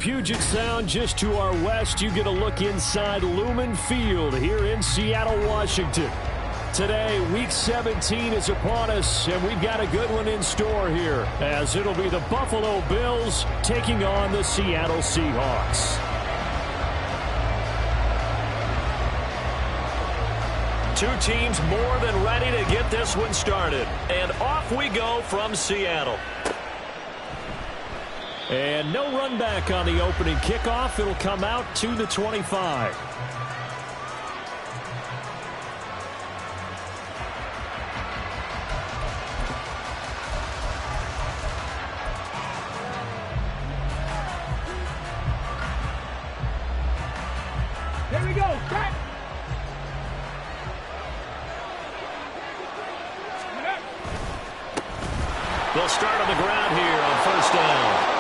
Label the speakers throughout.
Speaker 1: Puget Sound, just to our west, you get a look inside Lumen Field here in Seattle, Washington. Today, Week 17 is upon us, and we've got a good one in store here, as it'll be the Buffalo Bills taking on the Seattle Seahawks. Two teams more than ready to get this one started. And off we go from Seattle. And no run back on the opening kickoff. It'll come out to the 25.
Speaker 2: Here we go. Back.
Speaker 1: They'll start on the ground here on first down.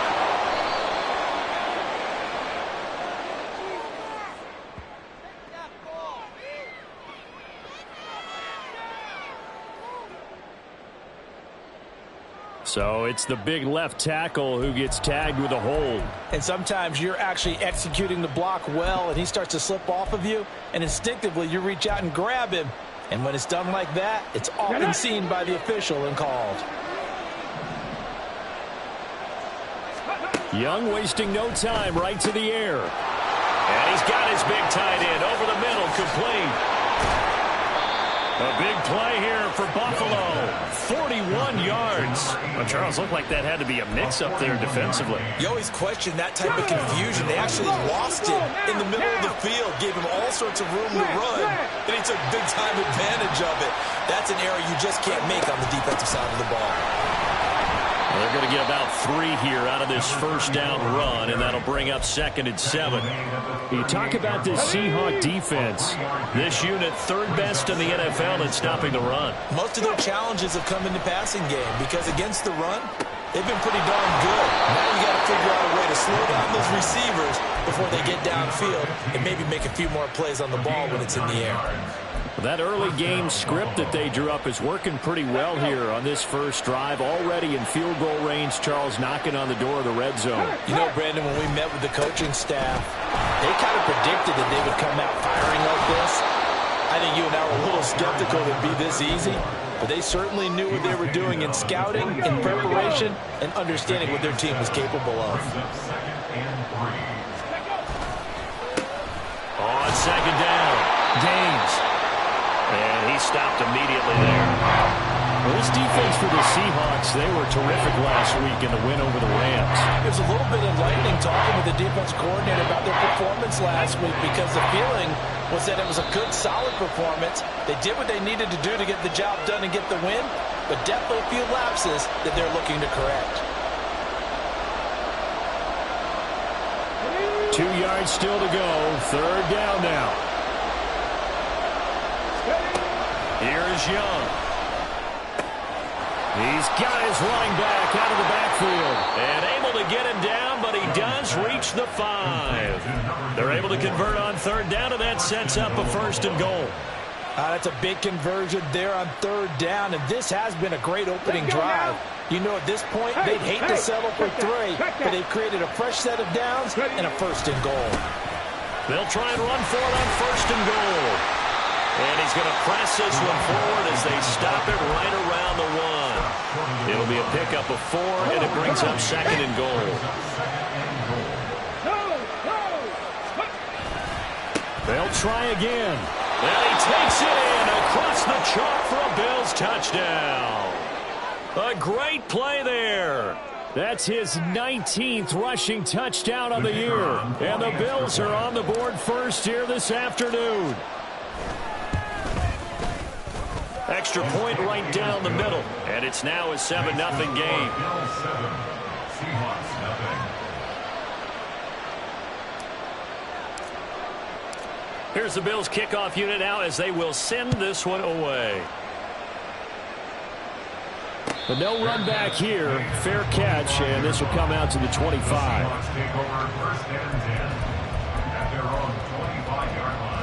Speaker 1: So it's the big left tackle who gets tagged with a hold.
Speaker 3: And sometimes you're actually executing the block well, and he starts to slip off of you, and instinctively you reach out and grab him. And when it's done like that, it's often seen by the official and called.
Speaker 1: Young wasting no time, right to the air. And he's got his big tight end over the middle, complete. A big play here for Buffalo. 41 yards. Well, Charles, looked like that had to be a mix-up there defensively.
Speaker 3: You always question that type of confusion. They actually lost him in the middle of the field, gave him all sorts of room to run, and he took big-time advantage of it. That's an error you just can't make on the defensive side of the ball.
Speaker 1: Well, they're going to get about 3 here out of this first down run, and that'll bring up 2nd and 7. You talk about this Seahawk defense. This unit, 3rd best in the NFL at stopping the run.
Speaker 3: Most of their challenges have come in the passing game because against the run, they've been pretty darn good. Now you got to figure out a way to slow down those receivers before they get downfield and maybe make a few more plays on the ball when it's in the air.
Speaker 1: That early game script that they drew up is working pretty well here on this first drive. Already in field goal range, Charles knocking on the door of the red zone.
Speaker 3: You know, Brandon, when we met with the coaching staff, they kind of predicted that they would come out firing like this. I think you and I were a little skeptical it would be this easy, but they certainly knew what they were doing in scouting, in preparation, and understanding what their team was capable of.
Speaker 1: On 2nd down, Gaines. And he stopped immediately there. Well, this defense for the Seahawks, they were terrific last week in the win over the Rams.
Speaker 3: It was a little bit enlightening talking with the defense coordinator about their performance last week because the feeling was that it was a good, solid performance. They did what they needed to do to get the job done and get the win, but definitely a few lapses that they're looking to correct.
Speaker 1: 2 yards still to go. 3rd down now. Here is Young. He's got his running back out of the backfield. And able to get him down, but he does reach the 5. They're able to convert on 3rd down, and that sets up a 1st and goal.
Speaker 3: That's a big conversion there on 3rd down, and this has been a great opening drive. You know, at this point, they'd hate to settle for 3, but they've created a fresh set of downs and a 1st and goal.
Speaker 1: They'll try and run for it on 1st and goal. And he's going to press this one forward as they stop it right around the 1. It'll be a pickup of 4, and it brings up 2nd and goal. They'll try again. And he takes it in across the chalk for a Bills touchdown. A great play there. That's his 19th rushing touchdown of the year. And the Bills are on the board first here this afternoon. Extra point right down the middle. And it's now a 7-0 game. Here's the Bills kickoff unit now as they will send this one away. But no run back here. Fair catch, and this will come out to the 25.
Speaker 4: Take over 1st and 10 at their own 25-yard line.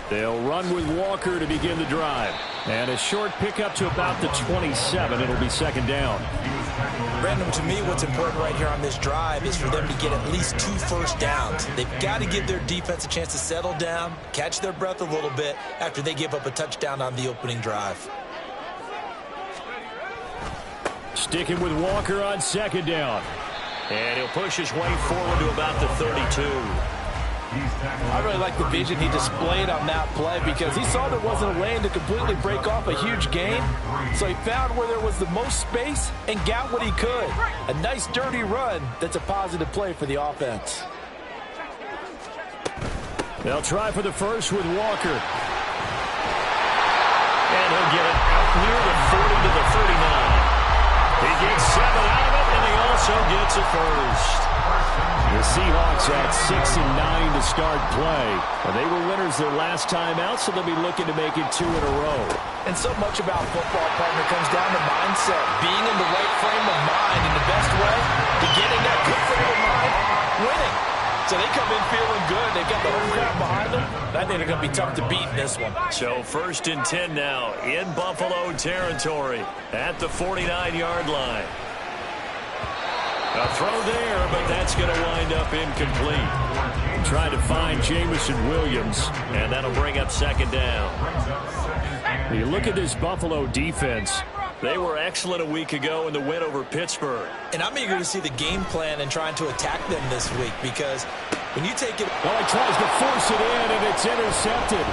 Speaker 1: They'll run with Walker to begin the drive. And a short pickup to about the 27. It'll be second down.
Speaker 3: Brandon, to me, what's important right here on this drive is for them to get at least 2 first downs. They've got to give their defense a chance to settle down, catch their breath a little bit after they give up a touchdown on the opening drive.
Speaker 1: Sticking with Walker on second down. And he'll push his way forward to about the 32.
Speaker 3: I really like the vision he displayed on that play because he saw there wasn't a lane to completely break off a huge gain. So he found where there was the most space and got what he could. A nice dirty run that's a positive play for the offense.
Speaker 1: They'll try for the first with Walker. And he'll get it out near the 40 to the 39. He gets 7 out of it, and he also gets a first. The Seahawks at 6-9 to start play. And they were winners their last time out, so they'll be looking to make it 2 in a row.
Speaker 3: And so much about football, partner, comes down to mindset. Being in the right frame of mind, in the best way to getting that good frame of mind, winning. So they come in feeling good. They've got the whole crowd behind them. I think they're going to be tough to beat in this one.
Speaker 1: So 1st and 10 now in Buffalo territory at the 49-yard line. A throw there, but that's going to wind up incomplete. Trying to find Jameson Williams, and that'll bring up second down. You look at this Buffalo defense. They were excellent a week ago in the win over Pittsburgh.
Speaker 3: And I'm eager to see the game plan and trying to attack them this week because when you take it...
Speaker 1: Well, he tries to force it in, and it's intercepted.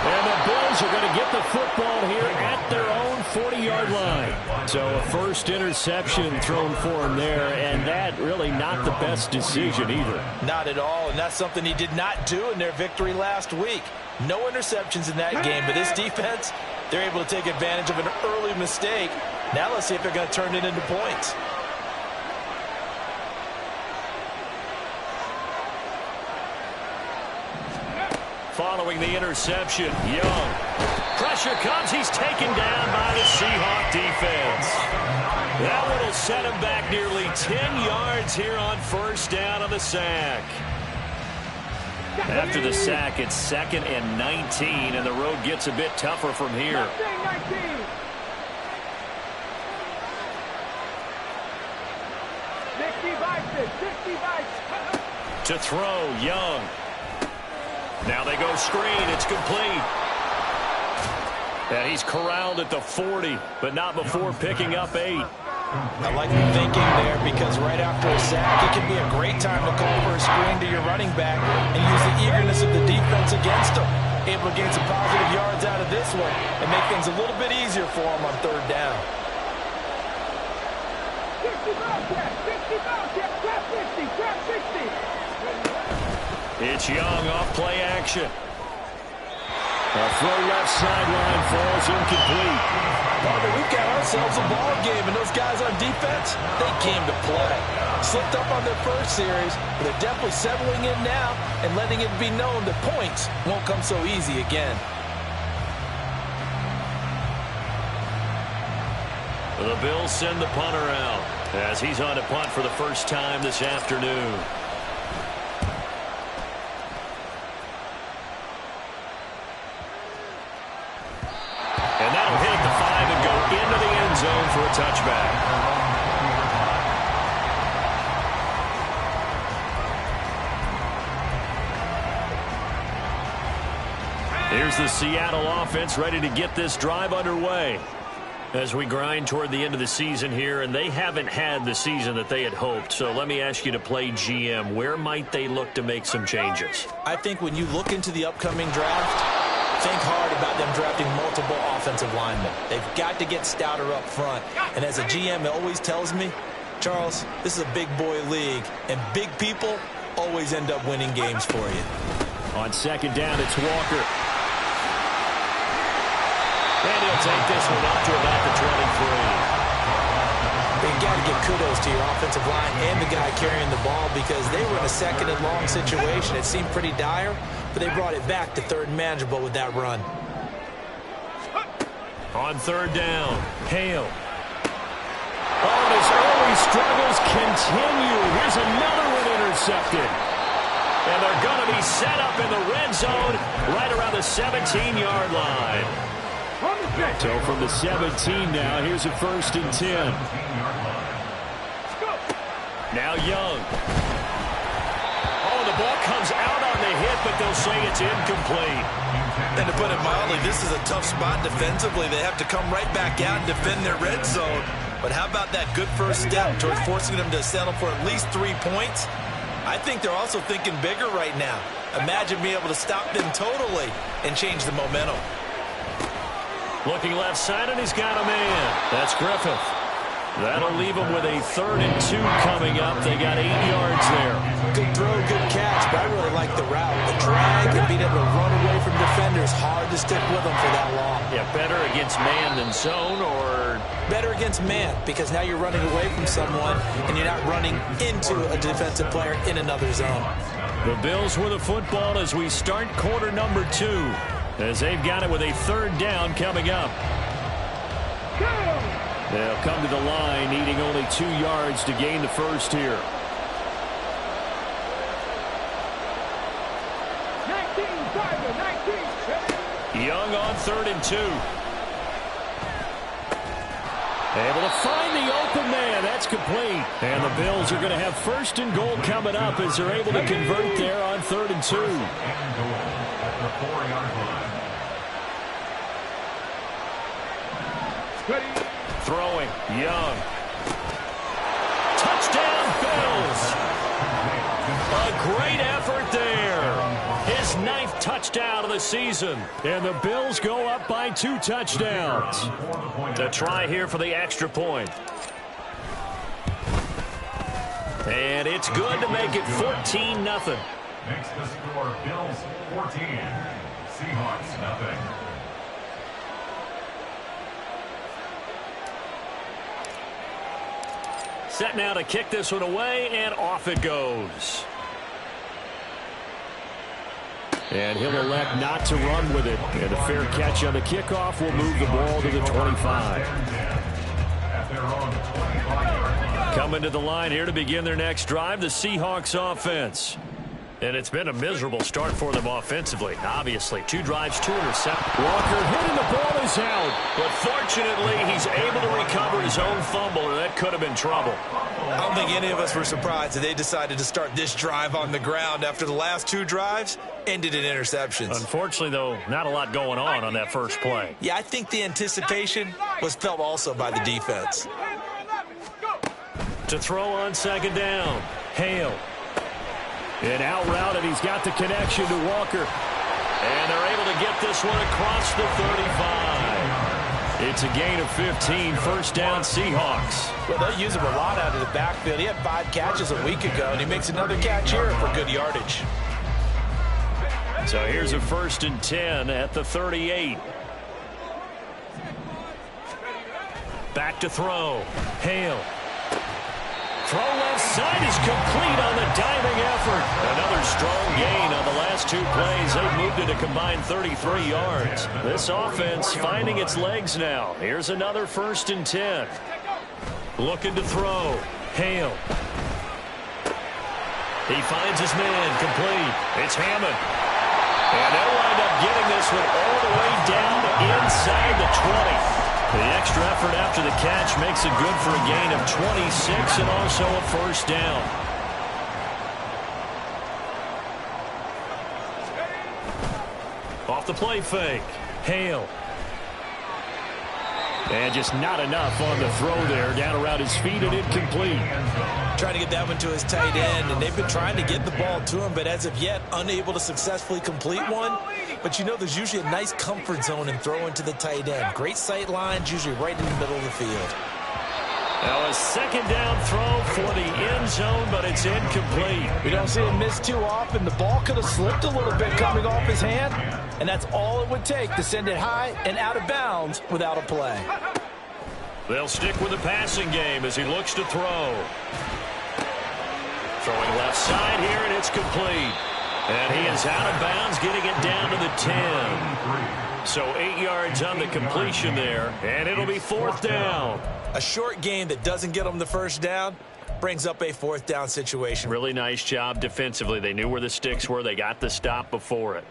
Speaker 1: And the Bills are going to get the football here at their own 40-yard line. So a first interception thrown for him there, and that really not the best decision either.
Speaker 3: Not at all, and that's something he did not do in their victory last week. No interceptions in that game, but this defense, they're able to take advantage of an early mistake. Now let's see if they're going to turn it into points.
Speaker 1: Following the interception, Young. Pressure comes. He's taken down by the Seahawk defense. That one will set him back nearly 10 yards here on first down on the sack. After the sack, it's 2nd and 19, and the road gets a bit tougher from here.
Speaker 2: 19.
Speaker 1: To throw, Young. Now they go screen. It's complete. And he's corralled at the 40, but not before picking up 8.
Speaker 3: I like the thinking there because right after a sack, it can be a great time to call for a screen to your running back and use the eagerness of the defense against him. Able to gain some positive yards out of this one and make things a little bit easier for him on 3rd down.
Speaker 2: 60 balls, grab 50, grab 60.
Speaker 1: It's Young off play action. A throw left sideline falls incomplete.
Speaker 3: Father, we've got ourselves a ball game, and those guys on defense, they came to play. Slipped up on their first series, but they're definitely settling in now and letting it be known that points won't come so easy again.
Speaker 1: The Bills send the punter out as he's on to punt for the first time this afternoon. And that'll hit the 5 and go into the end zone for a touchback. Here's the Seattle offense ready to get this drive underway as we grind toward the end of the season here, and they haven't had the season that they had hoped. So let me ask you to play GM. Where might they look to make some changes?
Speaker 3: I think when you look into the upcoming draft, think hard about them drafting multiple offensive linemen. They've got to get stouter up front. And as a GM, it always tells me, Charles, this is a big boy league, and big people always end up winning games for you.
Speaker 1: On 2nd down, it's Walker. And he'll take this one up to about the 23.
Speaker 3: You've got to give kudos to your offensive line and the guy carrying the ball because they were in a 2nd and long situation. It seemed pretty dire, but they brought it back to 3rd and manageable with that run.
Speaker 1: On 3rd down, Hale. Oh, his early struggles continue. Here's another one intercepted. And they're going to be set up in the red zone right around the 17-yard line. So from the 17 now, here's a 1st and 10. Now Young. Oh, the ball comes out on the hit, but they'll say it's incomplete.
Speaker 3: And to put it mildly, this is a tough spot defensively. They have to come right back out and defend their red zone. But how about that good first step towards forcing them to settle for at least 3 points? I think they're also thinking bigger right now. Imagine being able to stop them totally and change the momentum.
Speaker 1: Looking left side, and he's got a man. That's Griffith. That'll leave them with a 3rd and 2 coming up. They got 8 yards there.
Speaker 3: Good throw, good catch, but I really like the route. The drag and being able to run away from defenders. Hard to stick with them for that long.
Speaker 1: Yeah, better against man than zone, or
Speaker 3: better against man, because now you're running away from someone and you're not running into a defensive player in another zone.
Speaker 1: the Bills with the football as we start quarter number 2, as they've got it with a 3rd down coming up. They'll come to the line needing only 2 yards to gain the first here.
Speaker 2: 19.
Speaker 1: Young on 3rd and 2. Able to find the open man. That's complete. And the Bills are going to have 1st and goal coming up as they're able to convert there on 3rd and 2.
Speaker 4: And goal at the 4-yard line.
Speaker 1: Throwing, Young. Touchdown, Bills. A great effort there. His 9th touchdown of the season. And the Bills go up by 2 touchdowns. The try here for the extra point. And it's good to make it 14-0.
Speaker 4: Makes the score Bills 14, Seahawks nothing.
Speaker 1: Set now to kick this one away, and off it goes. And he'll elect not to run with it. And a fair catch on the kickoff will move the ball to the 25.
Speaker 4: At their own 25-yard line.
Speaker 1: Coming to the line here to begin their next drive, the Seahawks offense. And it's been a miserable start for them offensively. Obviously, 2 drives, 2 interceptions. Walker hitting the ball is out. But fortunately, he's able to recover his own fumble, or that could have been trouble.
Speaker 3: I don't think any of us were surprised that they decided to start this drive on the ground after the last 2 drives ended in interceptions.
Speaker 1: Unfortunately, though, not a lot going on that first play.
Speaker 3: Yeah, I think the anticipation was felt also by the defense.
Speaker 1: To throw on 2nd down, Hale. An out route, and he's got the connection to Walker. And they're able to get this one across the 35. It's a gain of 15, 1st down Seahawks.
Speaker 3: Well, they'll use him a lot out of the backfield. He had 5 catches a week ago, and he makes another catch here for good yardage.
Speaker 1: So here's a 1st and 10 at the 38. Back to throw. Hale. Throw left side is complete on the diving effort. Another strong gain on the last 2 plays. They've moved it a combined 33 yards. This offense finding its legs now. Here's another 1st and 10. Looking to throw. Hale. He finds his man complete. It's Hammond. And they'll wind up getting this one all the way down inside the 20. The extra effort after the catch makes it good for a gain of 26 and also a 1st down. Off the play fake. Hale. And just not enough on the throw there. Down around his feet and incomplete.
Speaker 3: Trying to get that one to his tight end, and they've been trying to get the ball to him, but as of yet, unable to successfully complete one. But you know there's usually a nice comfort zone in throwing to the tight end. Great sight lines, usually right in the middle of the field.
Speaker 1: Now a 2nd down throw for the end zone, but it's incomplete.
Speaker 3: We don't see him miss too often. The ball could have slipped a little bit coming off his hand, and that's all it would take to send it high and out of bounds without a play.
Speaker 1: They'll stick with the passing game as he looks to throw. Throwing left side here, and it's complete. And he is out of bounds, getting it down to the 10. So 8 yards on the completion there, and it'll be 4th down.
Speaker 3: A short game that doesn't get them the first down brings up a 4th down situation.
Speaker 1: Really nice job defensively. They knew where the sticks were. They got the stop before it.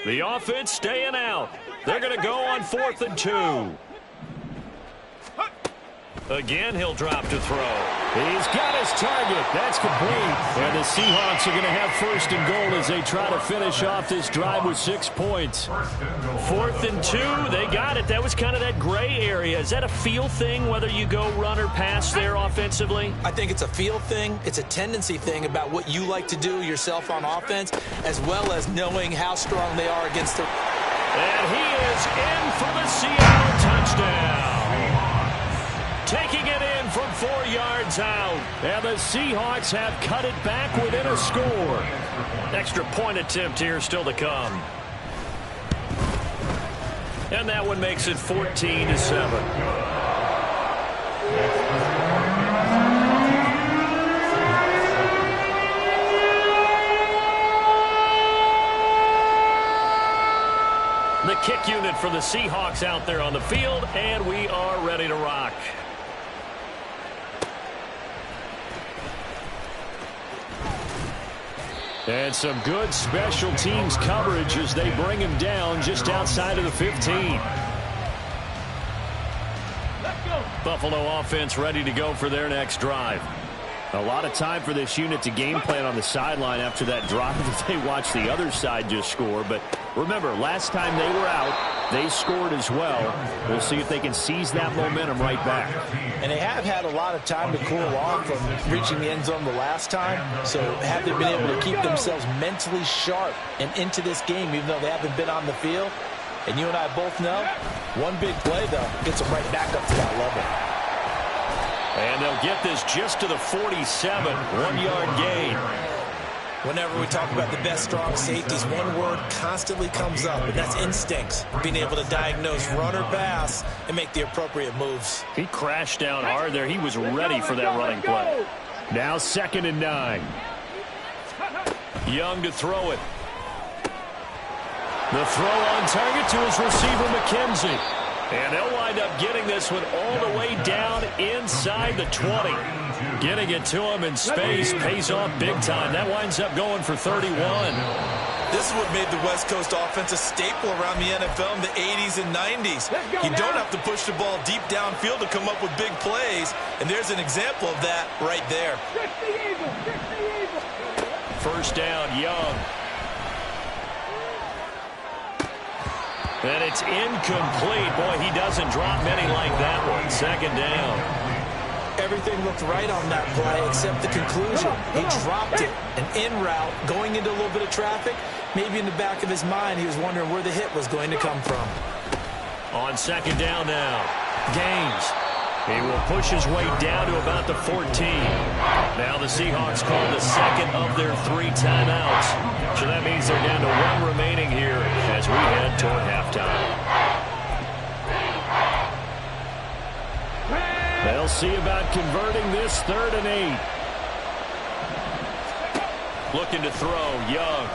Speaker 1: The offense staying out. They're going to go on 4th and 2. Again, he'll drop to throw. He's got his target. That's complete. And the Seahawks are going to have 1st and goal as they try to finish off this drive with 6 points. 4th and 2. They got it. That was kind of that gray area. Is that a feel thing, whether you go run or pass there offensively?
Speaker 3: I think it's a feel thing. It's a tendency thing about what you like to do yourself on offense, as well as knowing how strong they are against the...
Speaker 1: And he is in for the Seattle touchdown. Taking it in from 4 yards out. And the Seahawks have cut it back within a score. Extra point attempt here still to come. And that one makes it 14-7. The kick unit for the Seahawks out there on the field, and we are ready to rock. And some good special teams coverage as they bring him down just outside of the 15. Buffalo offense ready to go for their next drive. A lot of time for this unit to game plan on the sideline after that drive that they watched the other side just score. But remember, last time they were out, they scored as well. We'll see if they can seize that momentum right back.
Speaker 3: And they have had a lot of time to cool off from reaching the end zone the last time. So have they been able to keep themselves mentally sharp and into this game, even though they haven't been on the field? And you and I both know, one big play, though, gets them right back up to that level.
Speaker 1: And they'll get this just to the 47, 1-yard gain.
Speaker 3: Whenever we talk about the best strong safeties, one word constantly comes up, and that's instincts. Being able to diagnose run or pass and make the appropriate moves.
Speaker 1: He crashed down hard there. He was ready for that running play. Now 2nd and 9. Young to throw it. The throw on target to his receiver, McKenzie. And they'll wind up getting this one all the way down inside the 20. Getting it to him in space pays off big time. That winds up going for 31.
Speaker 3: This is what made the West Coast offense a staple around the NFL in the 80s and 90s. You don't have to push the ball deep downfield to come up with big plays, and there's an example of that right there.
Speaker 1: 1st down, Young. And it's incomplete. Boy, he doesn't drop many like that one. 2nd down.
Speaker 3: Everything looked right on that play except the conclusion. He dropped it. An in route, going into a little bit of traffic. Maybe in the back of his mind, he was wondering where the hit was going to come from.
Speaker 1: On 2nd down now. Gaines. He will push his way down to about the 14. Now the Seahawks call the 2nd of their 3 timeouts. So that means they're down to 1 remaining here as we head toward halftime. They'll see about converting this 3rd and 8. Looking to throw, Young.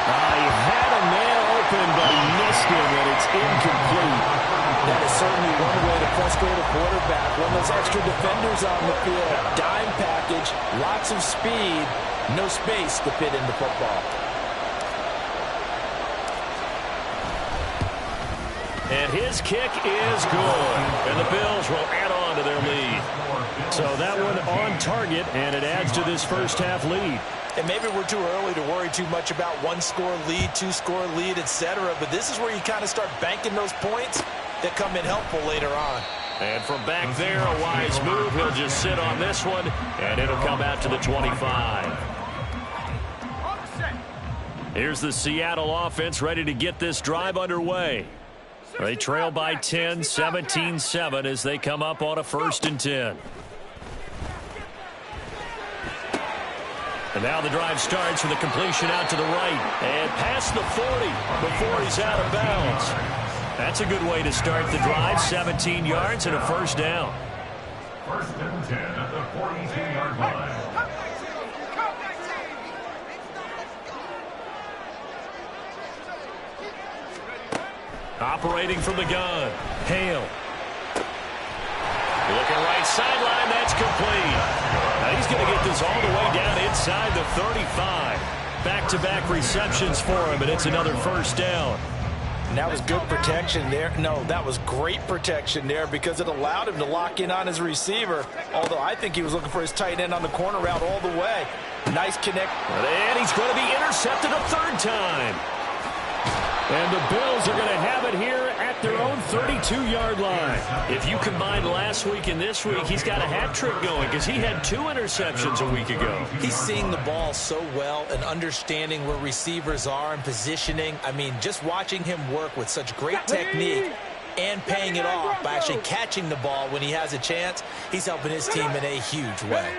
Speaker 1: He had a man open, but he missed him, and it's incomplete.
Speaker 3: That is certainly one way to frustrate a quarterback. When those extra defenders on the field, dime package, lots of speed, no space to fit into football.
Speaker 1: And his kick is good. And the Bills will add on to their lead. So that one on target, and it adds to this first half lead.
Speaker 3: And maybe we're too early to worry too much about 1-score lead, 2-score lead, etc. But this is where you kind of start banking those points that come in helpful later on.
Speaker 1: And from back there, a wise move. He'll just sit on this one, and it'll come out to the 25. Here's the Seattle offense ready to get this drive underway. They trail by 10, 17-7 as they come up on a 1st and 10. And now the drive starts with a completion out to the right and past the 40 before he's out of bounds. That's a good way to start the drive. 17 yards and a 1st down.
Speaker 4: 1st and 10 at the 42-yard line.
Speaker 1: Operating from the gun, Hale. Looking right sideline, that's complete. Now he's going to get this all the way down inside the 35. Back-to-back receptions for him, and it's another first down.
Speaker 3: And that was good protection there. No, that was great protection there because it allowed him to lock in on his receiver, although I think he was looking for his tight end on the corner route all the way. Nice connect.
Speaker 1: And he's going to be intercepted a third time. And the Bills are going to have it here at their own 32-yard line. If you combine last week and this week, he's got a hat trick going because he had 2 interceptions a week ago.
Speaker 3: He's seeing the ball so well and understanding where receivers are and positioning. I mean, just watching him work with such great technique and paying it off by actually catching the ball when he has a chance, he's helping his team in a huge way.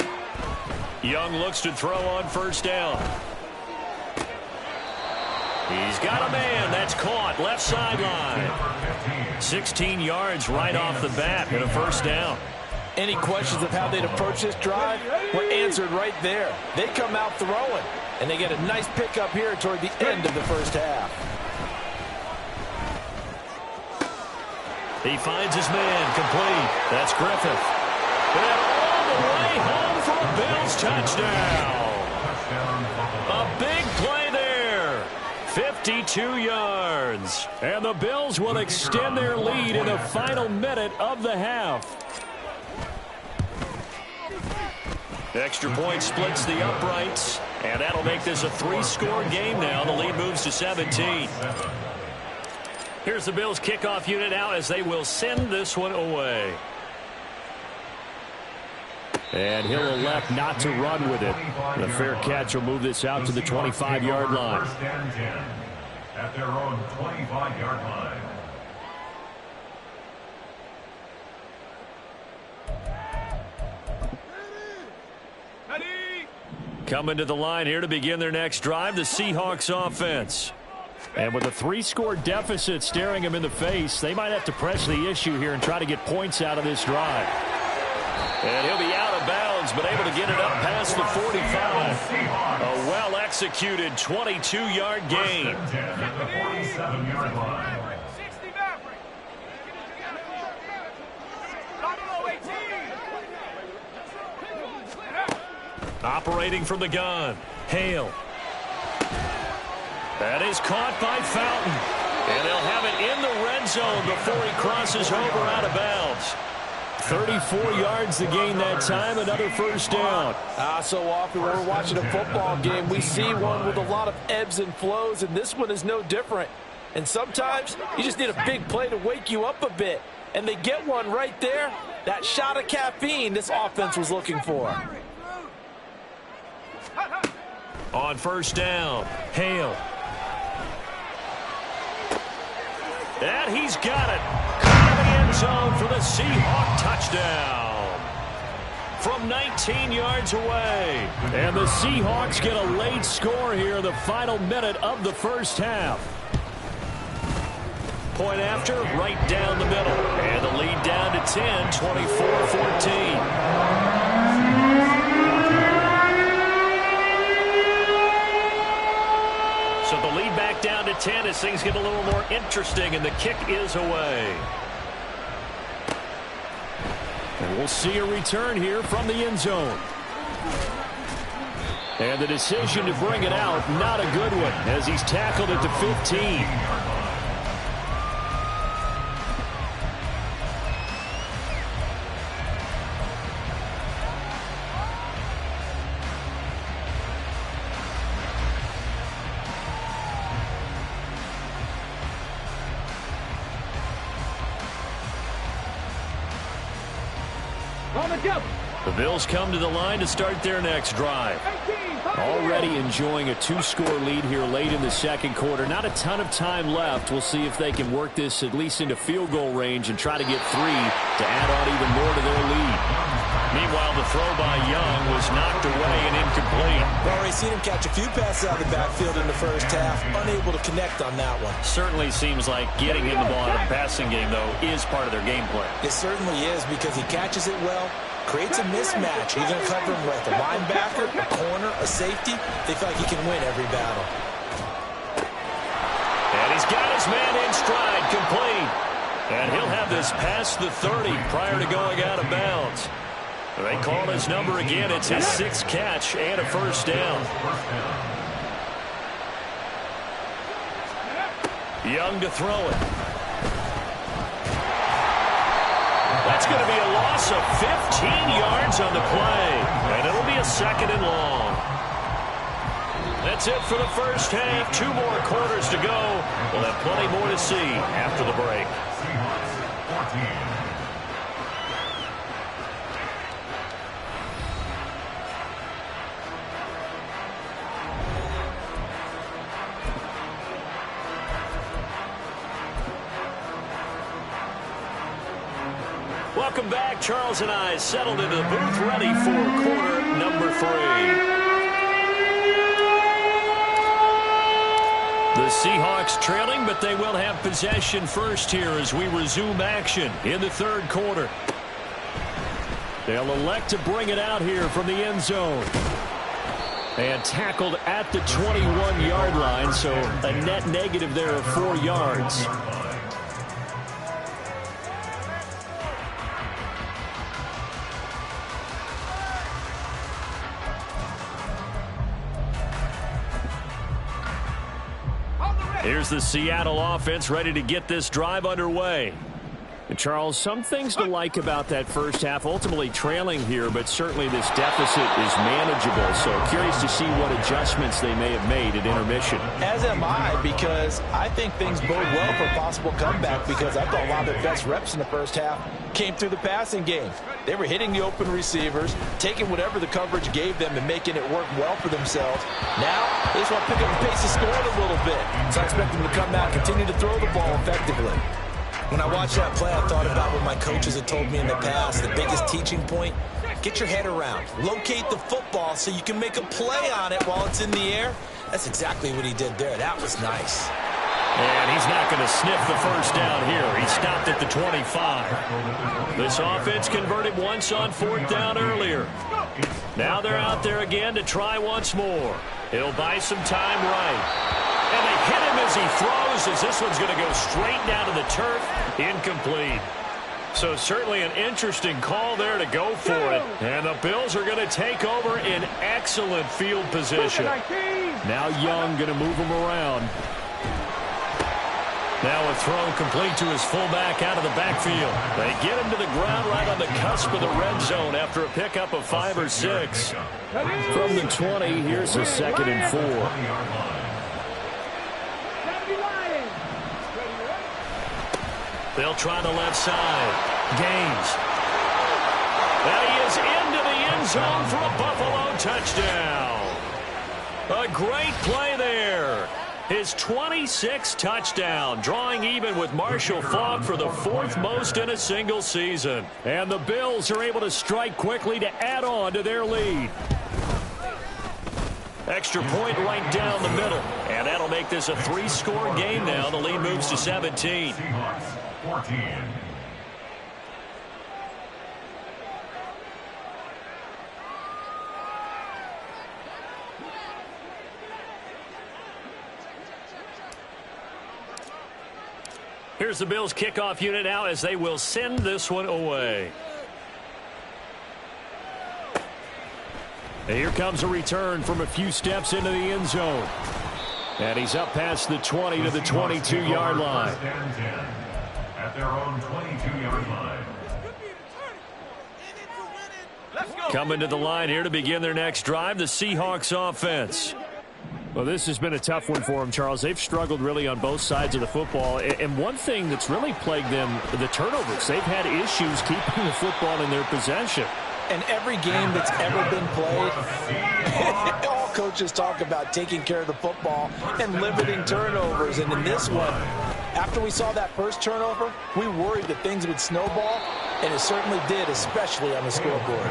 Speaker 1: Young looks to throw on first down. He's got a man. That's caught. Left sideline. 16 yards right off the bat and a first down.
Speaker 3: Any questions of how they'd approach this drive were answered right there. They come out throwing, and they get a nice pickup here toward the end of the first half.
Speaker 1: He finds his man. Complete. That's Griffith. And all the way home for a Bills touchdown. A big play there. 52 yards. And the Bills will extend their lead in the final minute of the half. Extra point splits the uprights. And that'll make this a 3-score game now. The lead moves to 17. Here's the Bills kickoff unit now as they will send this one away. And he'll elect not to run with it. The fair catch will move this out to the 25-yard line.
Speaker 4: First and 10 at their own 25-yard line.
Speaker 1: Coming to the line here to begin their next drive, the Seahawks offense. And with a 3-score deficit staring them in the face, they might have to press the issue here and try to get points out of this drive. And he'll be out of bounds, but able to get it up past the 45. A well-executed 22-yard gain.
Speaker 4: First and 10 at the 47-yard line.
Speaker 1: Operating from the gun, Hale. That is caught by Fountain. And they'll have it in the red zone before he crosses over out of bounds. 34 yards to gain that time, another first down.
Speaker 3: So often when we're watching a football game, we see one with a lot of ebbs and flows, and this one is no different. And sometimes you just need a big play to wake you up a bit. And they get one right there. That shot of caffeine this offense was looking for.
Speaker 1: On first down, Hale. And he's got it. Caught in the end zone for the Seahawk touchdown. From 19 yards away. And the Seahawks get a late score here in the final minute of the first half. Point after, right down the middle. And the lead down to 10, 24-14. So the lead back down to 10 as things get a little more interesting, and the kick is away. And we'll see a return here from the end zone. And the decision to bring it out, not a good one, as he's tackled at the 15. The Bills come to the line to start their next drive. Already enjoying a 2-score lead here late in the second quarter. Not a ton of time left. We'll see if they can work this at least into field goal range and try to get 3 to add on even more to their lead. Meanwhile, the throw by Young was knocked away and incomplete.
Speaker 3: Well, already seen him catch a few passes out of the backfield in the first half. Unable to connect on that one.
Speaker 1: Certainly seems like getting him the ball out of the passing game, though, is part of their game plan.
Speaker 3: It certainly is because he catches it well. Creates a mismatch. You're going to cover him with a linebacker, a corner, a safety. They feel like he can win every battle.
Speaker 1: And he's got his man in stride, complete. And he'll have this past the 30 prior to going out of bounds. They call his number again. It's his 6th catch and a first down. Young to throw it. That's going to be a loss of 15 yards on the play. And it'll be a 2nd and long. That's it for the first half. 2 more quarters to go. We'll have plenty more to see after the break.
Speaker 4: Seahawks 14.
Speaker 1: Welcome back. Charles and I settled into the booth, ready for quarter number 3. The Seahawks trailing, but they will have possession first here as we resume action in the 3rd quarter. They'll elect to bring it out here from the end zone. And tackled at the 21-yard line, so a net negative there of 4 yards. Here's the Seattle offense ready to get this drive underway. And Charles, some things to like about that first half. Ultimately trailing here, but certainly this deficit is manageable. So curious to see what adjustments they may have made at intermission.
Speaker 3: As am I, because I think things bode well for a possible comeback, because I thought a lot of their best reps in the first half came through the passing game. They were hitting the open receivers, taking whatever the coverage gave them and making it work well for themselves. Now, they just want to pick up the pace of scoring a little bit. So I expect them to come out and continue to throw the ball effectively. When I watched that play, I thought about what my coaches had told me in the past. The biggest teaching point, get your head around. Locate the football so you can make a play on it while it's in the air. That's exactly what he did there. That was nice.
Speaker 1: And he's not going to sniff the first down here. He stopped at the 25. This offense converted once on 4th down earlier. Now they're out there again to try once more. He'll buy some time right. And they hit him as he throws, as this one's going to go straight down to the turf. Incomplete. So certainly an interesting call there to go for it. And the Bills are going to take over in excellent field position. Now Young going to move him around. Now a throw complete to his fullback out of the backfield. They get him to the ground right on the cusp of the red zone after a pickup of 5 or 6. From the 20, here's a 2nd and 4. They'll try the left side. Gaines. And he is into the end zone for a Buffalo touchdown. A great play there. His 26th touchdown, drawing even with Marshall Faulk for the 4th most in a single season. And the Bills are able to strike quickly to add on to their lead. Extra point right down the middle. And that'll make this a 3-score game now. The lead moves to 17.
Speaker 4: Seahawks 14.
Speaker 1: Here's the Bills kickoff unit now as they will send this one away. And here comes a return from a few steps into the end zone. And he's up past the 20 to the 22-yard line.
Speaker 4: At their own 22-yard line.
Speaker 1: Coming to the line here to begin their next drive, the Seahawks offense. Well, this has been a tough one for them, Charles. They've struggled really on both sides of the football. And one thing that's really plagued them, the turnovers. They've had issues keeping the football in their possession.
Speaker 3: And every game that's ever been played, all coaches talk about taking care of the football and limiting turnovers. And in this one, after we saw that first turnover, we worried that things would snowball, and it certainly did, especially on the scoreboard.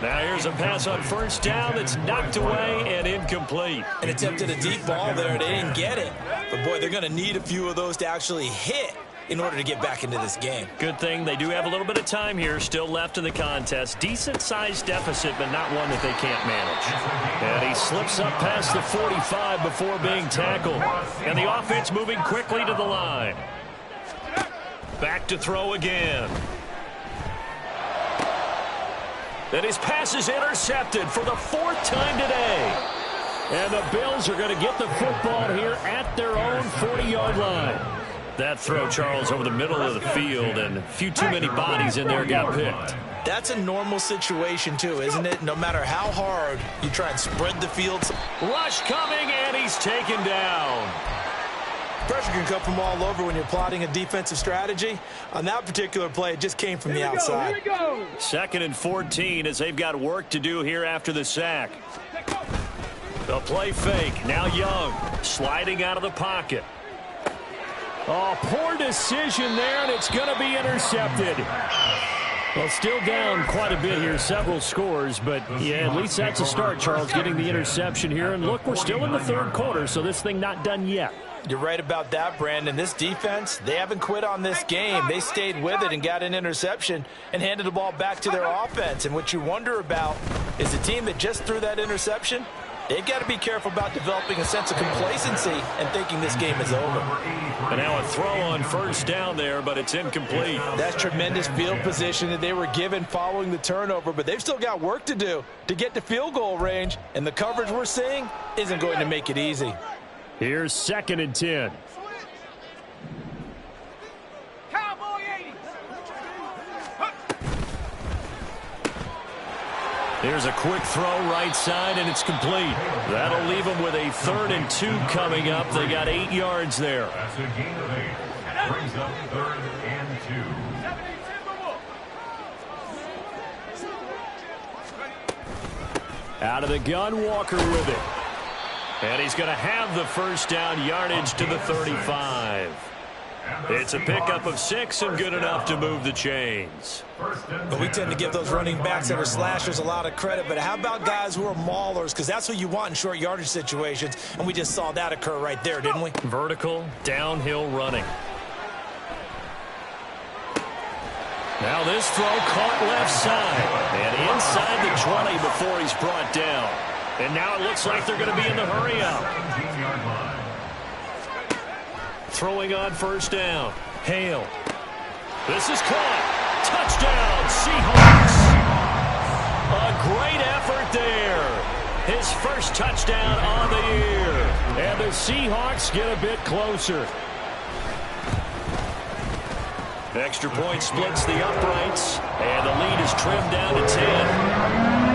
Speaker 1: Now here's a pass on first down that's knocked away and incomplete.
Speaker 3: And attempted a deep ball there. They didn't get it. But, boy, they're going to need a few of those to actually hit in order to get back into this game.
Speaker 1: Good thing they do have a little bit of time here still left in the contest. Decent-sized deficit, but not one that they can't manage. And he slips up past the 45 before being tackled. And the offense moving quickly to the line. Back to throw again. And his pass is intercepted for the 4th time today. And the Bills are going to get the football here at their own 40-yard line. That throw, Charles, over the middle of the field, and a few too many bodies in there got picked.
Speaker 3: That's a normal situation, too, isn't it? No matter how hard you try and spread the field.
Speaker 1: Rush coming, and he's taken down.
Speaker 3: Pressure can come from all over when you're plotting a defensive strategy. On that particular play, it just came from the outside.
Speaker 2: Here we go.
Speaker 1: 2nd and 14 as they've got work to do here after the sack. The play fake. Now Young sliding out of the pocket. Oh, poor decision there, and it's going to be intercepted. Well, still down quite a bit here, several scores, but yeah, at least that's a start, Charles, getting the interception here. And look, we're still in the 3rd quarter, so this thing not done yet.
Speaker 3: You're right about that, Brandon. This defense, they haven't quit on this game. They stayed with it and got an interception and handed the ball back to their offense. And what you wonder about is the team that just threw that interception, they've got to be careful about developing a sense of complacency and thinking this game is over.
Speaker 1: And now a throw on 1st down there, but it's incomplete.
Speaker 3: That's tremendous field position that they were given following the turnover, but they've still got work to do to get to field goal range, and the coverage we're seeing isn't going to make it easy.
Speaker 1: Here's 2nd and 10.
Speaker 2: Cowboy 80.
Speaker 1: Here's a quick throw right side, and it's complete. That'll leave them with a 3rd and 2 coming up. They got 8 yards there.
Speaker 4: That's a gain of 8. Brings up 3rd and 2.
Speaker 1: Out of the gun, Walker with it. And he's going to have the 1st down yardage to the 35. It's a pickup of 6 and good enough to move the chains.
Speaker 3: But we tend to give those running backs that are slashers a lot of credit. But how about guys who are maulers? Because that's what you want in short yardage situations. And we just saw that occur right there, didn't we?
Speaker 1: Vertical, downhill running. Now this throw caught left side. And inside the 20 before he's brought down. And now it looks like they're going to be in the hurry-up. Throwing on 1st down. Hale. This is caught. Touchdown, Seahawks. A great effort there. His 1st touchdown on the year. And the Seahawks get a bit closer. Extra point splits the uprights. And the lead is trimmed down to 10.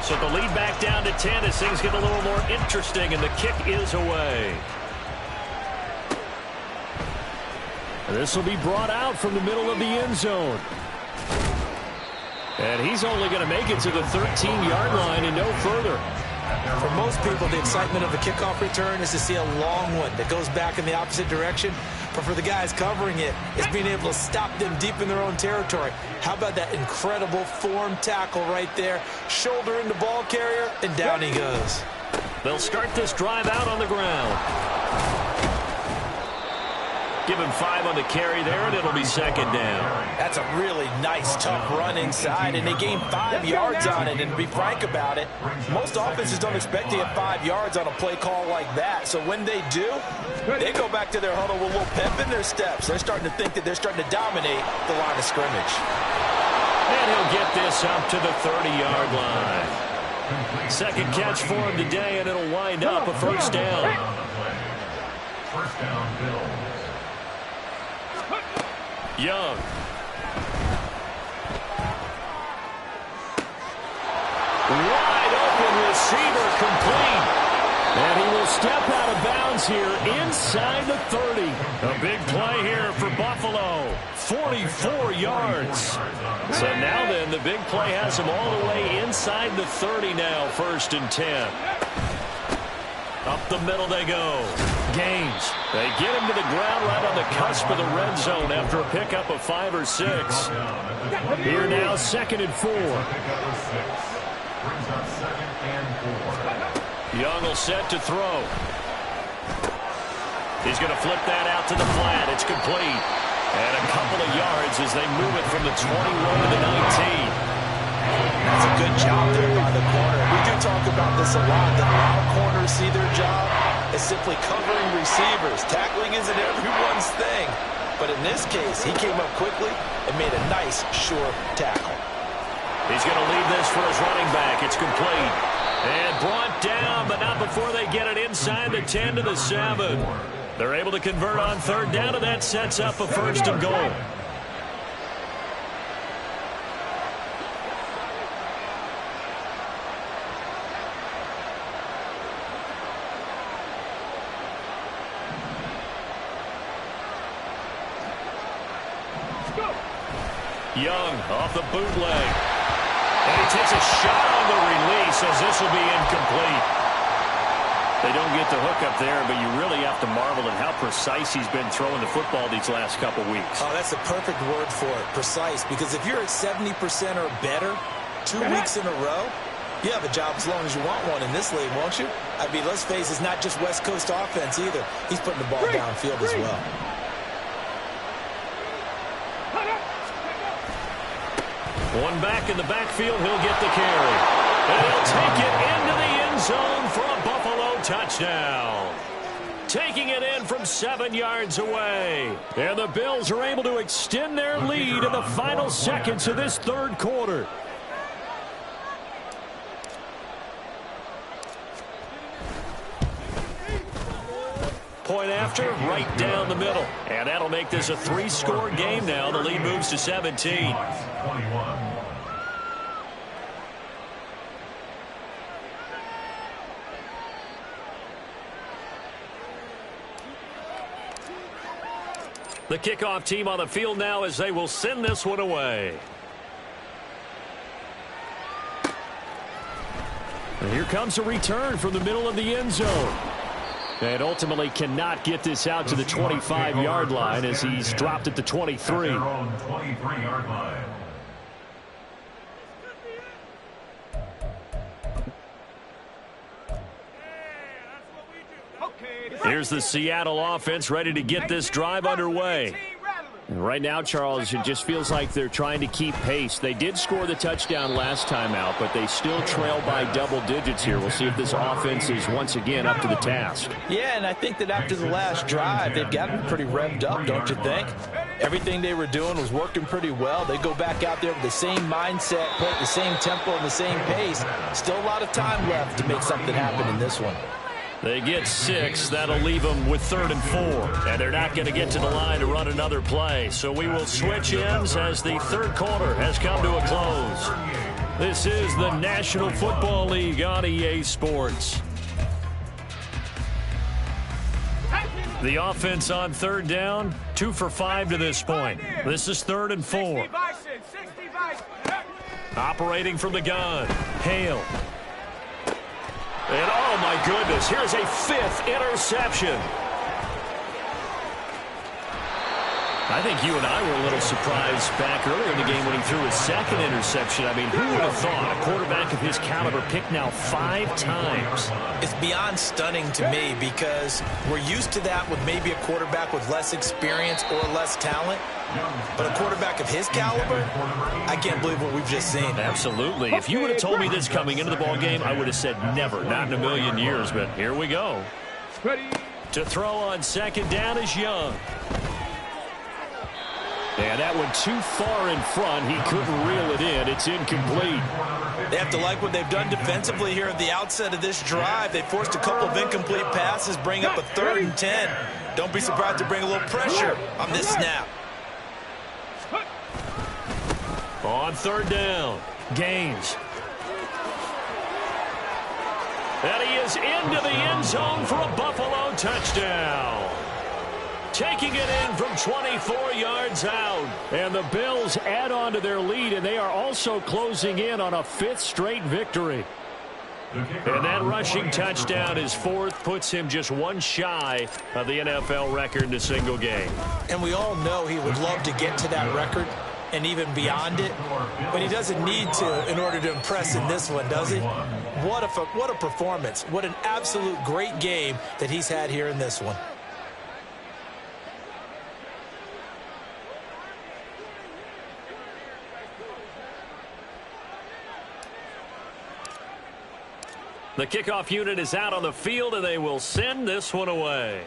Speaker 1: So the lead back down to 10 as things get a little more interesting, and the kick is away. This will be brought out from the middle of the end zone. And he's only going to make it to the 13-yard line and no further.
Speaker 3: For most people, the excitement of a kickoff return is to see a long one that goes back in the opposite direction. But for the guys covering it, it's being able to stop them deep in their own territory. How about that incredible form tackle right there? Shoulder in the ball carrier, and down he goes.
Speaker 1: They'll start this drive out on the ground. Give him 5 on the carry there, and it'll be 2nd down.
Speaker 3: That's a really nice, tough run inside, and they gained 5 yards on it. And to be frank about it, most offenses don't expect to get 5 yards on a play call like that. So when they do, they go back to their huddle with a little pep in their steps. They're starting to think that they're starting to dominate the line of scrimmage.
Speaker 1: And he'll get this up to the 30-yard line. 2nd catch for him today, and it'll wind up a 1st down.
Speaker 4: 1st down, Bills.
Speaker 1: Young. Wide open receiver complete. And he will step out of bounds here inside the 30. A big play here for Buffalo. 44 yards. So now then, the big play has him all the way inside the 30 now, 1st and 10. Up the middle they go. Gaines. They get him to the ground right on the cusp of the red zone after a pickup of 5 or 6. Here now, 2nd and 4. Young will set to throw. He's going to flip that out to the flat. It's complete. And a couple of yards as they move it from the 21 to the 19.
Speaker 3: That's a good job there by the corner. We do talk about this a lot, that a lot of corners see their job as simply covering receivers. Tackling isn't everyone's thing. But in this case, he came up quickly and made a nice, sure tackle.
Speaker 1: He's going to leave this for his running back. It's complete. And brought down, but not before they get it inside the 10 to the 7. They're able to convert on 3rd down, and that sets up a 1st and goal. Young off the bootleg. And he takes a shot on the release as this will be incomplete. They don't get the hook up there, but you really have to marvel at how precise he's been throwing the football these last couple weeks.
Speaker 3: Oh, that's the perfect word for it, precise. Because if you're at 70% or better 2 weeks in a row, you have a job as long as you want one in this league, won't you? I mean, let's face it, it's not just West Coast offense either. He's putting the ball downfield as well.
Speaker 1: One back in the backfield, he'll get the carry. And he'll take it into the end zone for a Buffalo touchdown. Taking it in from 7 yards away. And the Bills are able to extend their lead in the final seconds of this 3rd quarter. Point after, right down the middle. And that'll make this a 3-score game now. The lead moves to 17. The kickoff team on the field now as they will send this one away. And here comes a return from the middle of the end zone. And ultimately cannot get this out to the 25-yard line as he's dropped at the 23. Here's the Seattle offense ready to get this drive underway. And right now, Charles, it just feels like they're trying to keep pace. They did score the touchdown last time out, but they still trail by double digits here. We'll see if this offense is once again up to the task.
Speaker 3: Yeah, and I think that after the last drive, they've gotten pretty revved up, don't you think? Everything they were doing was working pretty well. They go back out there with the same mindset, play at the same tempo and the same pace. Still a lot of time left to make something happen in this one.
Speaker 1: They get 6. That'll leave them with 3rd and 4. And they're not going to get to the line to run another play. So we will switch ends as the 3rd quarter has come to a close. This is the National Football League on EA Sports. The offense on 3rd down, 2 for 5 to this point. This is 3rd and 4. Operating from the gun, Hale. And oh my goodness, here's a 5th interception. I think you and I were a little surprised back earlier in the game when he threw his 2nd interception. I mean, who would have thought a quarterback of his caliber picked now 5 times?
Speaker 3: It's beyond stunning to me because we're used to that with maybe a quarterback with less experience or less talent. But a quarterback of his caliber, I can't believe what we've just seen.
Speaker 1: Absolutely. If you would have told me this coming into the ballgame, I would have said never, not in a million years. But here we go. To throw on 2nd down is Young. And that one too far in front. He couldn't reel it in. It's incomplete.
Speaker 3: They have to like what they've done defensively here at the outset of this drive. They forced a couple of incomplete passes, bring up a 3rd and 10. Don't be surprised to bring a little pressure on this snap.
Speaker 1: On 3rd down, Gaines. And he is into the end zone for a Buffalo touchdown. Taking it in from 24 yards out. And the Bills add on to their lead, and they are also closing in on a 5th straight victory. And that rushing touchdown, his fourth, puts him just one shy of the NFL record in a single game.
Speaker 3: And we all know he would love to get to that record and even beyond it, but he doesn't need to in order to impress in this one, does he? What a performance. What an absolute great game that he's had here in this one.
Speaker 1: The kickoff unit is out on the field, and they will send this one away.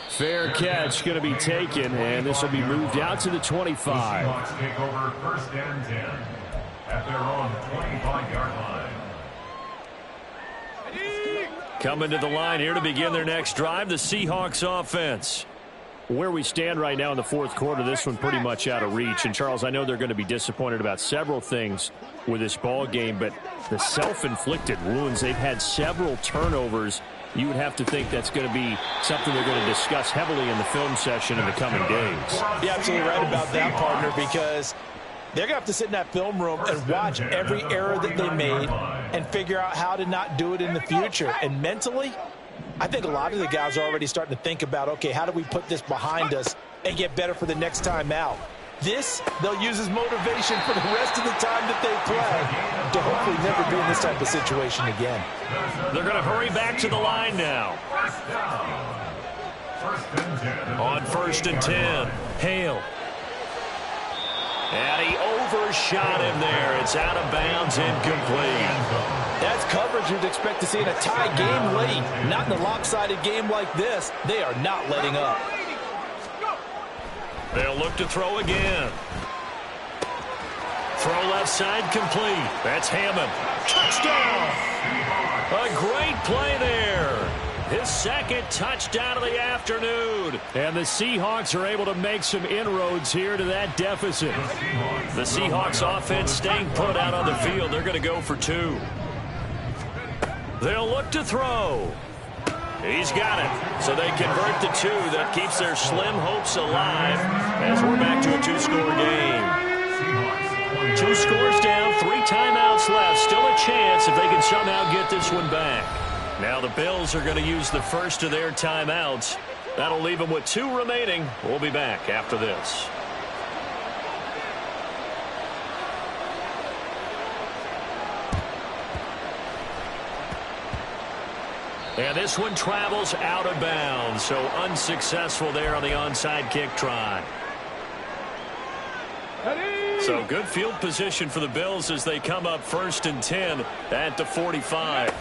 Speaker 1: Fair catch going to be taken, and this will be moved out to the 25.
Speaker 4: Seahawks take over 1st and 10 at their own 25-yard line.
Speaker 1: Coming to the line here to begin their next drive, the Seahawks offense. Where we stand right now in the fourth quarter, this one pretty much out of reach. And, Charles, I know they're going to be disappointed about several things with this ball game, but the self-inflicted wounds, they've had several turnovers. You would have to think that's going to be something they're going to discuss heavily in the film session in the coming days.
Speaker 3: You're absolutely right about that, partner, because they're going to have to sit in that film room and watch every error that they made and figure out how to not do it in the future. And mentally, I think a lot of the guys are already starting to think about, okay, how do we put this behind us and get better for the next time out? This, they'll use as motivation for the rest of the time that they play to hopefully never be in this type of situation again.
Speaker 1: They're going to hurry back to the line now. On 1st and 10, Hale. And he overshot him there. It's out of bounds, incomplete.
Speaker 3: That's coverage you'd expect to see in a tie game late. Not in a lopsided game like this. They are not letting up.
Speaker 1: They'll look to throw again. Throw left side complete. That's Hammond. Touchdown! A great play there. His second touchdown of the afternoon. And the Seahawks are able to make some inroads here to that deficit. The Seahawks offense staying put out on the field. They're going to go for 2. They'll look to throw. He's got it. So they convert the 2. That keeps their slim hopes alive as we're back to a 2-score game. 2 scores down, 3 timeouts left. Still a chance if they can somehow get this one back. Now the Bills are going to use the first of their timeouts. That'll leave them with 2 remaining. We'll be back after this. And this one travels out of bounds, so unsuccessful there on the onside kick try. So good field position for the Bills as they come up 1st and 10 at the 45.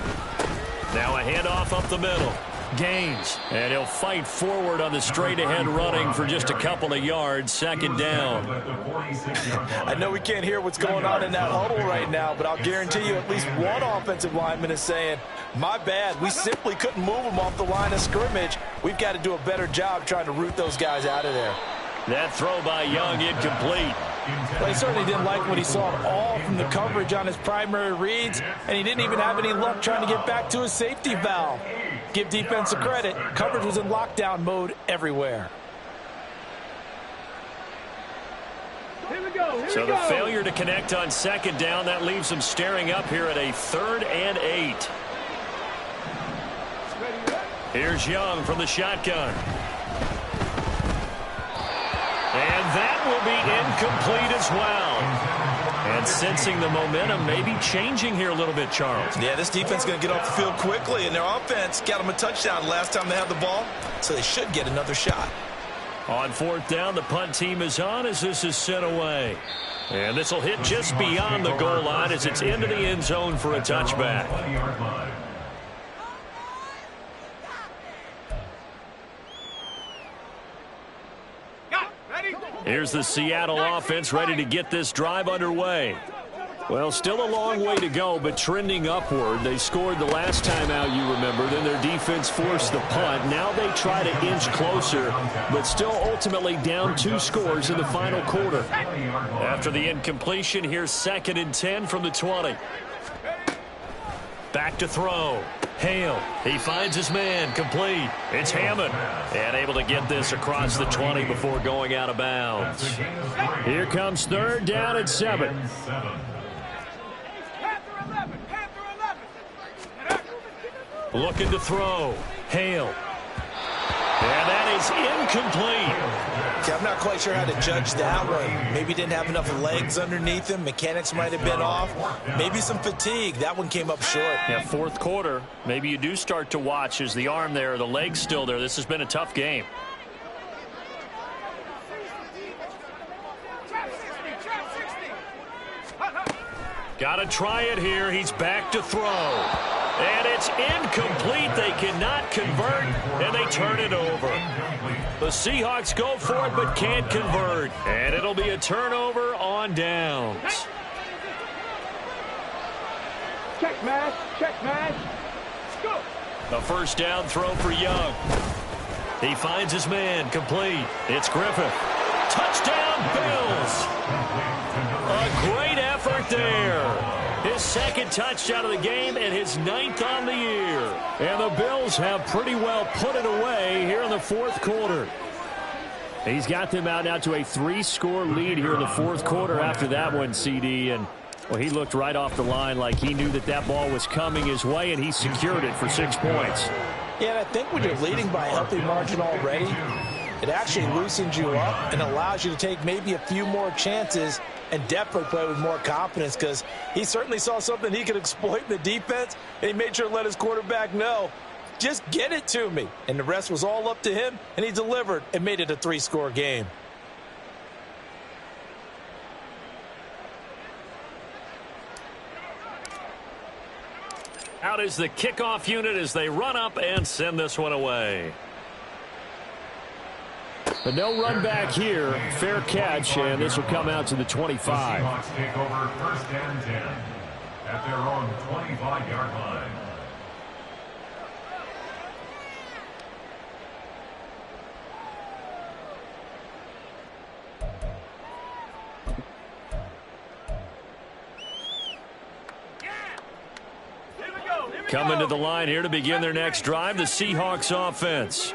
Speaker 1: Now a handoff up the middle. Gaines, and he'll fight forward on the straight-ahead running for just a couple of yards. 2nd down.
Speaker 3: I know we can't hear what's going on in that huddle right now, but I'll guarantee you at least one offensive lineman is saying, my bad, we simply couldn't move them off the line of scrimmage. We've got to do a better job trying to root those guys out of there.
Speaker 1: That throw by Young incomplete.
Speaker 3: Well, he certainly didn't like what he saw all from the coverage on his primary reads, and he didn't even have any luck trying to get back to his safety valve. Give defense a credit. Coverage was in lockdown mode everywhere.
Speaker 1: So the failure to connect on 2nd down, that leaves them staring up here at a 3rd and 8. Here's Young from the shotgun. And that will be incomplete as well. And sensing the momentum maybe changing here a little bit, Charles.
Speaker 3: Yeah, this defense is going to get off the field quickly, and their offense got them a touchdown last time they had the ball, so they should get another shot.
Speaker 1: On 4th down, the punt team is on as this is sent away. And this will hit just beyond the goal line as it's into the end zone for a touchback. Here's the Seattle offense ready to get this drive underway. Well, still a long way to go, but trending upward. They scored the last time out, you remember. Then their defense forced the punt. Now they try to inch closer, but still ultimately down 2 scores in the final quarter. After the incompletion, here's 2nd and 10 from the 20. Back to throw. Hale, he finds his man, complete. It's Hammond, and able to get this across the 20 before going out of bounds. Here comes 3rd down and 7. Looking to throw. Hale. And that is incomplete.
Speaker 3: Okay, I'm not quite sure how to judge that one. Maybe didn't have enough legs underneath him. Mechanics might have been off. Maybe some fatigue. That one came up short.
Speaker 1: Yeah, fourth quarter. Maybe you do start to watch. Is the arm there, the leg's still there? This has been a tough game. Got to try it here. He's back to throw. And it's incomplete. They cannot convert, and they turn it over. The Seahawks go for it but can't convert. And it'll be a turnover on downs.
Speaker 2: Check, man. Check, man. Go.
Speaker 1: A first down throw for Young. He finds his man. Complete. It's Griffith. Touchdown, Bills. A great effort there. His second touchdown of the game and his 9th on the year. And the Bills have pretty well put it away here in the fourth quarter. He's got them out now to a 3-score lead here in the fourth quarter after that one, CD. And well, he looked right off the line like he knew that that ball was coming his way, and he secured it for 6 points.
Speaker 3: Yeah, and I think when you're leading by a healthy margin already, it actually loosens you up and allows you to take maybe a few more chances and definitely play with more confidence, because he certainly saw something he could exploit in the defense, and he made sure to let his quarterback know, just get it to me. And the rest was all up to him, and he delivered and made it a 3-score game.
Speaker 1: Out is the kickoff unit as they run up and send this one away. But no run back here. Fair catch, and this will come out to the 25.
Speaker 4: The Seahawks take over 1st and 10 at their own 25-yard line.
Speaker 1: Coming to the line here to begin their next drive, the Seahawks offense.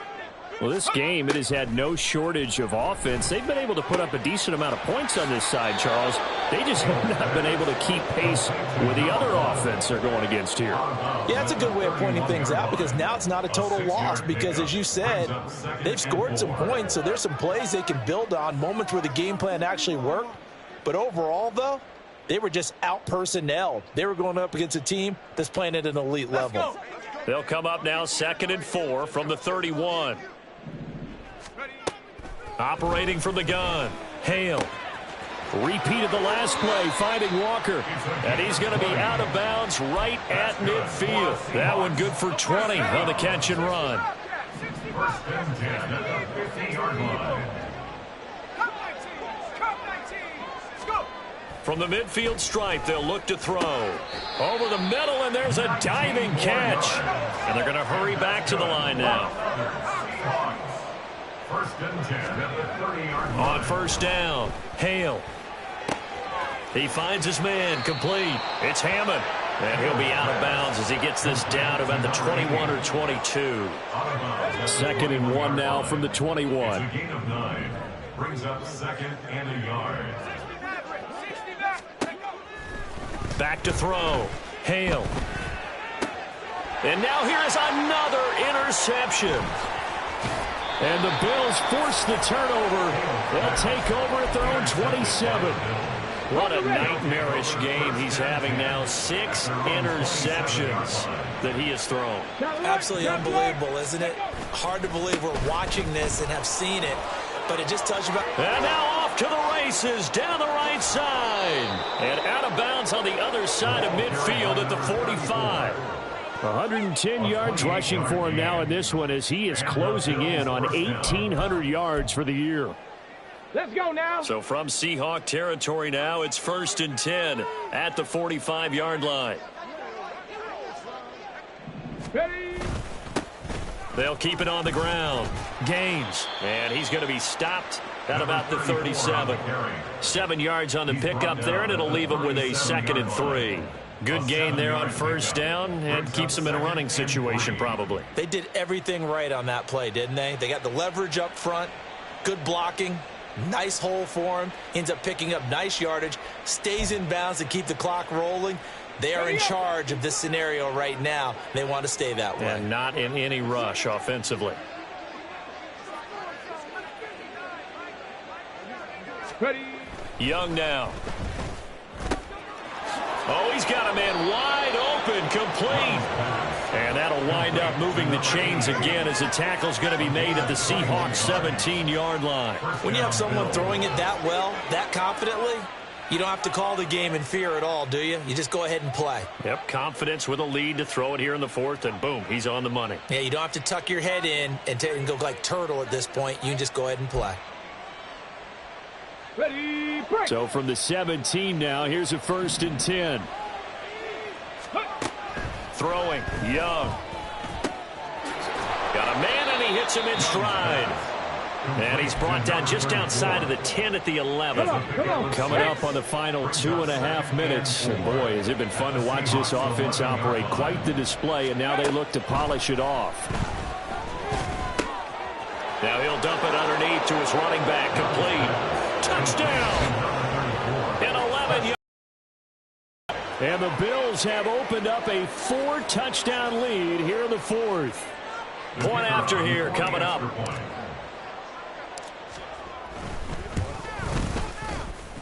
Speaker 1: Well, this game, it has had no shortage of offense. They've been able to put up a decent amount of points on this side, Charles. They just have not been able to keep pace with the other offense they're going against here.
Speaker 3: Yeah, that's a good way of pointing things out, because now it's not a total loss, because as you said, they've scored some points, so there's some plays they can build on, moments where the game plan actually worked. But overall, though, they were just out-personnelled. They were going up against a team that's playing at an elite level.
Speaker 1: They'll come up now 2nd and 4 from the 31. Operating from the gun, Hale. Repeated the last play, finding Walker. And he's going to be out of bounds right at midfield. That one good for 20 on the catch and run.
Speaker 4: 1st and 10 at the 50-yard line.
Speaker 1: From the midfield stripe, they'll look to throw. Over the middle, and there's a diving catch. And they're going to hurry back to the line now.
Speaker 4: 1st and 10 at the 30-yard line.
Speaker 1: On first down, Hale. He finds his man, complete. It's Hammond. And he'll be out of bounds as he gets this down about the 21 or 22. 2nd and 1 now from the 21.
Speaker 4: It's a gain of 9. Brings up 2nd and a yard.
Speaker 1: Back to throw. Hale. And now here is another interception. And the Bills force the turnover. They'll take over at their own 27. What a nightmarish game he's having now. 6 interceptions that he has thrown.
Speaker 3: Absolutely unbelievable, isn't it? Hard to believe we're watching this and have seen it, but it just tells you about...
Speaker 1: And now off to the races down the right side. And out of bounds on the other side of midfield at the 45. 110 yards rushing for him now in this one as he is closing in on 1,800 yards for the year.
Speaker 2: Let's go now.
Speaker 1: So from Seahawk territory now, it's 1st and 10 at the 45-yard line.
Speaker 2: Ready.
Speaker 1: They'll keep it on the ground. Gaines, and he's going to be stopped at about the 37. 7 yards on the pickup there, and it'll leave him with a 2nd and 3. Good gain there on first down and keeps them in a running situation probably.
Speaker 3: They did everything right on that play, didn't they? They got the leverage up front, good blocking, nice hole for him, ends up picking up nice yardage, stays in bounds to keep the clock rolling. They are in charge of this scenario right now. They want to stay that way.
Speaker 1: And not in any rush offensively.
Speaker 2: Ready.
Speaker 1: Young now. Oh, he's got a man wide open, complete. And that'll wind up moving the chains again as the tackle's going to be made at the Seahawks 17-yard line.
Speaker 3: When you have someone throwing it that well, that confidently, you don't have to call the game in fear at all, do you? You just go ahead and play.
Speaker 1: Yep, confidence with a lead to throw it here in the fourth, and boom, he's on the money.
Speaker 3: Yeah, you don't have to tuck your head in and go like turtle at this point. You can just go ahead and play.
Speaker 2: Ready, break.
Speaker 1: So from the 17 now, here's a 1st and 10. Throwing, Young. Got a man, and he hits him in stride. And he's brought down just outside of the 10 at the 11.
Speaker 2: Come on.
Speaker 1: Coming up on the final 2.5 minutes. And boy, has it been fun to watch this offense operate. Quite the display, and now they look to polish it off. Now he'll dump it underneath to his running back, complete. Touchdown! An 11-yard. And the Bills have opened up a 4-touchdown lead here in the fourth. Point after here coming up.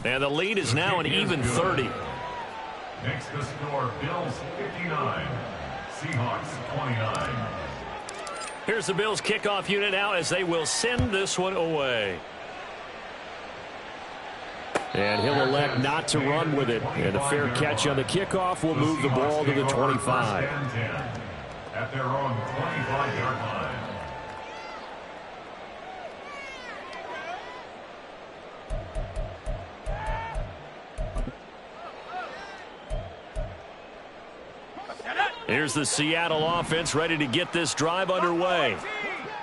Speaker 1: And the lead is now an even 30.
Speaker 4: Next the score, Bills 59, Seahawks 29.
Speaker 1: Here's the Bills kickoff unit now as they will send this one away. And he'll elect not to run with it. And a fair catch on the kickoff will move the ball to the 25.
Speaker 4: At their own 25-yard line.
Speaker 1: Here's the Seattle offense ready to get this drive underway.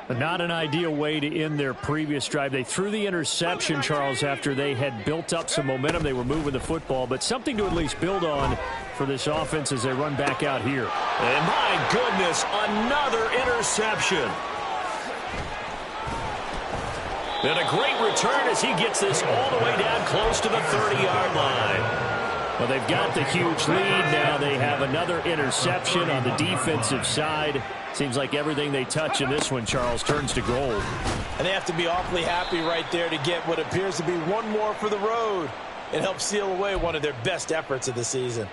Speaker 1: Not an ideal way to end their previous drive. They threw the interception, Charles, after they had built up some momentum. They were moving the football, but something to at least build on for this offense as they run back out here. And my goodness, another interception. And a great return as he gets this all the way down close to the 30-yard line. Well, they've got the huge lead now. They have another interception on the defensive side. Seems like everything they touch in this one, Charles, turns to gold.
Speaker 3: And they have to be awfully happy right there to get what appears to be one more for the road and help seal away one of their best efforts of the season.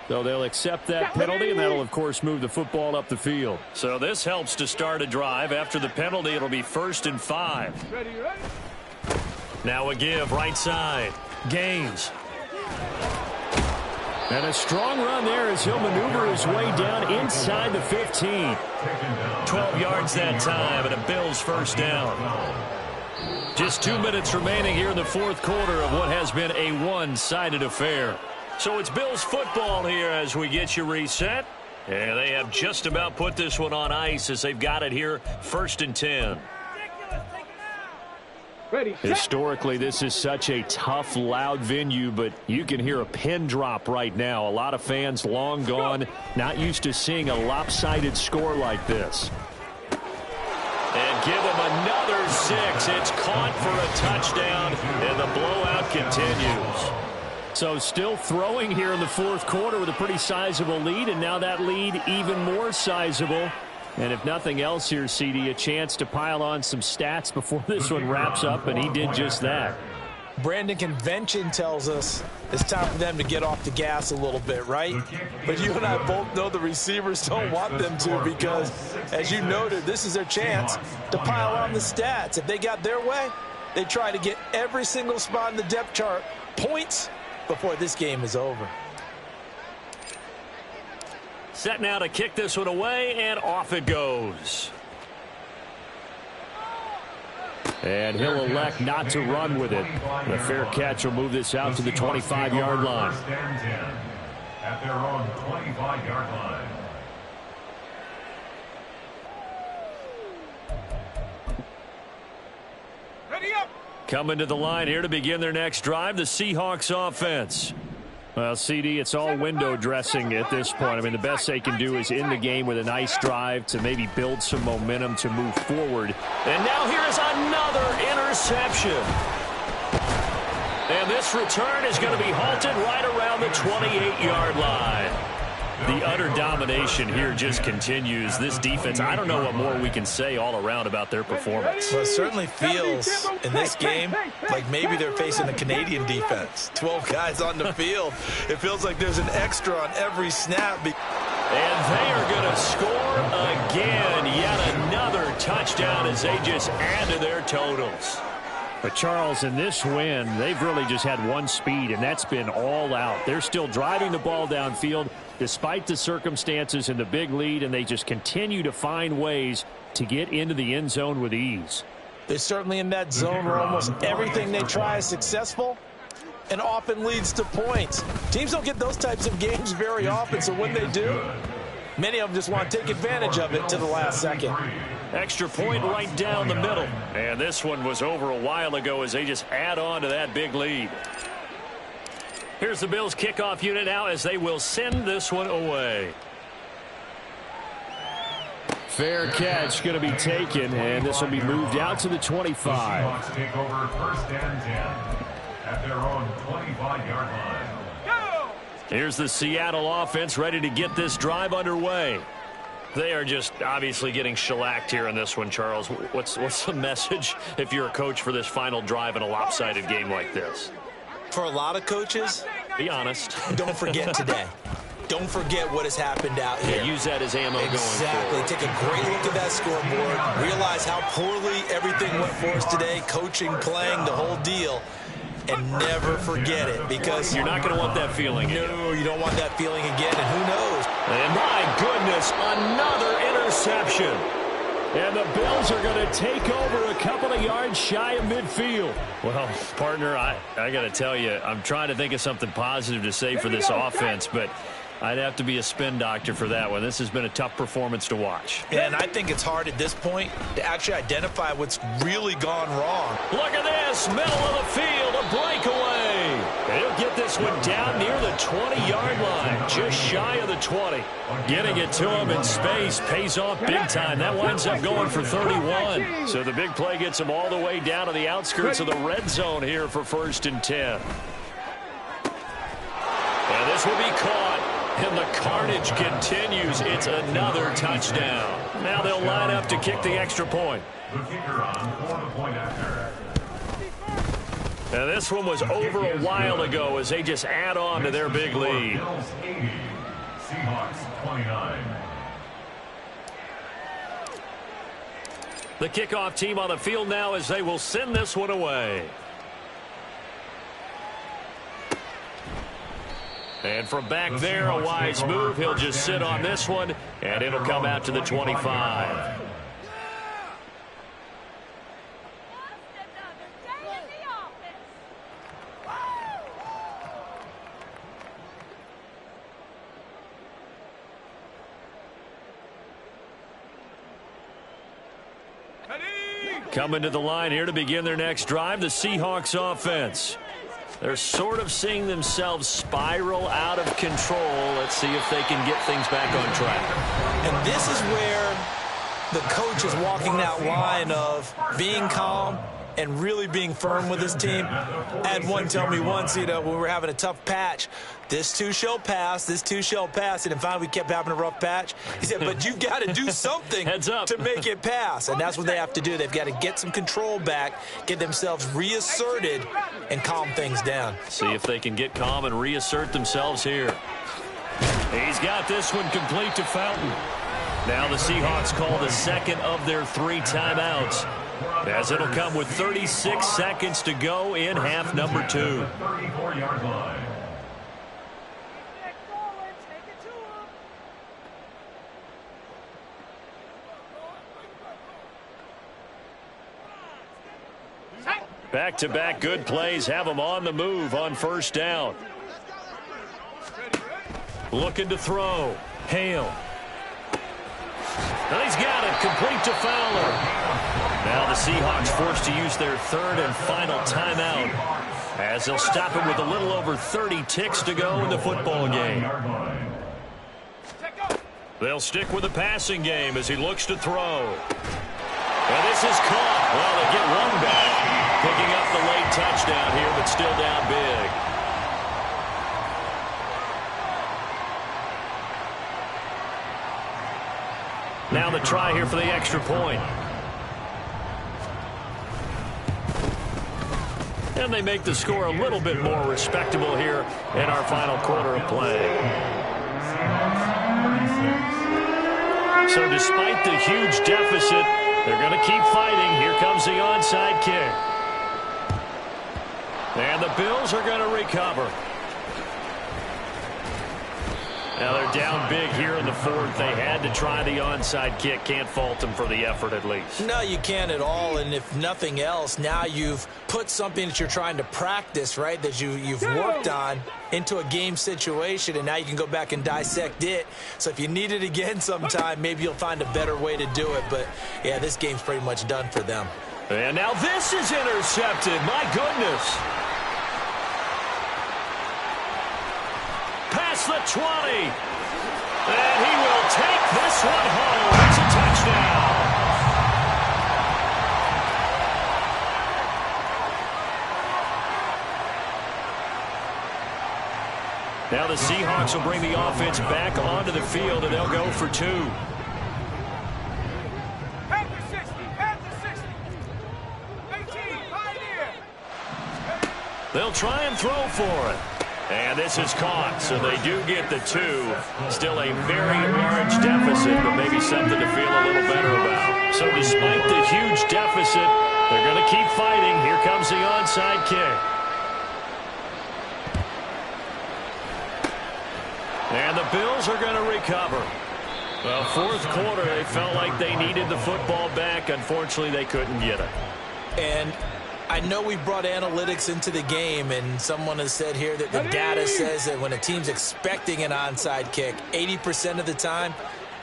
Speaker 1: So they'll accept that penalty, and that'll, of course, move the football up the field. So this helps to start a drive. After the penalty, it'll be 1st and 5.
Speaker 2: Ready.
Speaker 1: Now a give, right side. Gaines. And a strong run there as he'll maneuver his way down inside the 15. 12 yards that time, and a Bills first down. Just 2 minutes remaining here in the fourth quarter of what has been a one-sided affair. So it's Bills football here as we get you reset. And they have just about put this one on ice as they've got it here, 1st and 10.
Speaker 2: Ready.
Speaker 1: Historically, this is such a tough, loud venue, but you can hear a pin drop right now. A lot of fans long gone, not used to seeing a lopsided score like this. And give them another 6. It's caught for a touchdown, and the blowout continues. So still throwing here in the fourth quarter with a pretty sizable lead, and now that lead even more sizable. And if nothing else here, CD, a chance to pile on some stats before this one wraps up, and he did just that.
Speaker 3: Brandon, convention tells us it's time for them to get off the gas a little bit, right? But you and I both know the receivers don't want them to because, as you noted, this is their chance to pile on the stats. If they got their way, they try to get every single spot in the depth chart points before this game is over.
Speaker 1: Set now to kick this one away, and off it goes. And he'll elect not to run with it. The fair catch will move this out to the 25-yard line.
Speaker 4: At their own 25-yard line.
Speaker 2: Ready up.
Speaker 1: Coming to the line here to begin their next drive, the Seahawks offense. Well, CD, it's all window dressing at this point. I mean, the best they can do is end the game with a nice drive to maybe build some momentum to move forward. And now here's another interception. And And this return is going to be halted right around the 28-yard line. The utter domination here just continues. This defense, I don't know what more we can say all around about their performance.
Speaker 3: Well, it certainly feels in this game like maybe they're facing the Canadian defense. 12 guys on the field. It feels like there's an extra on every snap.
Speaker 1: And they are going to score again. Yet another touchdown as they just add to their totals. But, Charles, in this win, they've really just had one speed, and that's been all out. They're still driving the ball downfield despite the circumstances and the big lead, and they just continue to find ways to get into the end zone with ease.
Speaker 3: They're certainly in that zone where almost everything they try is successful and often leads to points. Teams don't get those types of games very often, so when they do, many of them just want to take advantage of it to the last second.
Speaker 1: Extra point right down the middle. And this one was over a while ago as they just add on to that big lead. Here's the Bills kickoff unit now as they will send this one away. Fair catch going to be taken, and this will be moved out to the 25.
Speaker 4: The Seahawks take over first and 10 at their own 25-yard line.
Speaker 1: Here's the Seattle offense ready to get this drive underway. They are just obviously getting shellacked here in this one, Charles. What's the message if you're a coach for this final drive in a lopsided game like this?
Speaker 3: For a lot of coaches,
Speaker 1: be honest.
Speaker 3: Don't forget today. Don't forget what has happened out here.
Speaker 1: Yeah, use that as ammo going
Speaker 3: Exactly.
Speaker 1: forward.
Speaker 3: Take a great look at that scoreboard. Realize how poorly everything went for us today. Coaching, playing, the whole deal. And never forget it, because
Speaker 1: you're not going to want that feeling again.
Speaker 3: No, you don't want that feeling again, and who knows?
Speaker 1: And my goodness, another interception. And the Bills are going to take over a couple of yards shy of midfield. Well, partner, I got to tell you, I'm trying to think of something positive to say for this offense, but I'd have to be a spin doctor for that one. This has been a tough performance to watch.
Speaker 3: And I think it's hard at this point to actually identify what's really gone wrong.
Speaker 1: Look at this, middle of the field, a breakaway. And he'll get this one down near the 20-yard line, just shy of the 20. Getting it to him in space pays off big time. That winds up going for 31. So the big play gets him all the way down to the outskirts of the red zone here for 1st and 10. And this will be caught. And the carnage continues. It's another touchdown. Now they'll line up to kick the extra point.
Speaker 4: The kicker on for the point after.
Speaker 1: And this one was over a while ago as they just add on to their big lead.
Speaker 4: Bills 80, Seahawks 29.
Speaker 1: The kickoff team on the field now as they will send this one away. And from back there, a wise move. He'll just sit on this one, and it'll come out to the 25. Coming to the line here to begin their next drive, the Seahawks offense. They're sort of seeing themselves spiral out of control. Let's see if they can get things back on track.
Speaker 3: And this is where the coach is walking that line of being calm and really being firm with his team. I had one tell me once, when we were having a tough patch, this too shall pass, this too shall pass. And finally we kept having a rough patch. He said, but you've got to do something
Speaker 1: Heads up.
Speaker 3: to make it pass. And that's what they have to do. They've got to get some control back, get themselves reasserted, and calm things down.
Speaker 1: See if they can get calm and reassert themselves here. He's got this one complete to Fountain. Now the Seahawks call the second of their 3 timeouts, as it'll come with 36 seconds to go in half number 2.
Speaker 4: 34-yard line.
Speaker 1: Back-to-back good plays have them on the move on 1st down. Looking to throw. Hale. And he's got it, complete to Fowler. Now the Seahawks forced to use their 3rd and final timeout, as they'll stop it with a little over 30 ticks to go in the football game. They'll stick with the passing game as he looks to throw. And this is caught. Well, they get one back, picking up the late touchdown here, but still down big. Now the try here for the extra point. And they make the score a little bit more respectable here in our final quarter of play. So despite the huge deficit, they're going to keep fighting. Here comes the onside kick. And the Bills are going to recover. Now they're down big here in the fourth. They had to try the onside kick. Can't fault them for the effort at least.
Speaker 3: No, you can't at all. And if nothing else, now you've put something that you're trying to practice, right, that you've worked on into a game situation, and now you can go back and dissect it. So if you need it again sometime, maybe you'll find a better way to do it. But, yeah, this game's pretty much done for them.
Speaker 1: And now this is intercepted. My goodness. Past the 20. And he will take this one home. It's a touchdown. Now the Seahawks will bring the offense back onto the field, and they'll go for 2.
Speaker 2: At the 60, at the 60. 18, Pioneer.
Speaker 1: They'll try and throw for it. And this is caught, so they do get the 2. Still a very large deficit, but maybe something to feel a little better about. So despite the huge deficit, they're going to keep fighting. Here comes the onside kick. And the Bills are going to recover. Well, fourth quarter, they felt like they needed the football back. Unfortunately, they couldn't get it.
Speaker 3: And I know we brought analytics into the game, and someone has said here that the data says that when a team's expecting an onside kick, 80% of the time,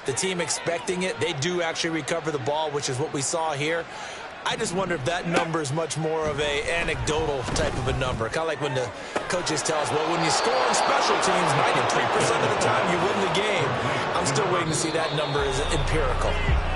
Speaker 3: the team expecting it, they do actually recover the ball, which is what we saw here. I just wonder if that number is much more of a anecdotal type of a number. Kind of like when the coaches tell us, well, when you score on special teams, 93% of the time you win the game. I'm still waiting to see that number as empirical.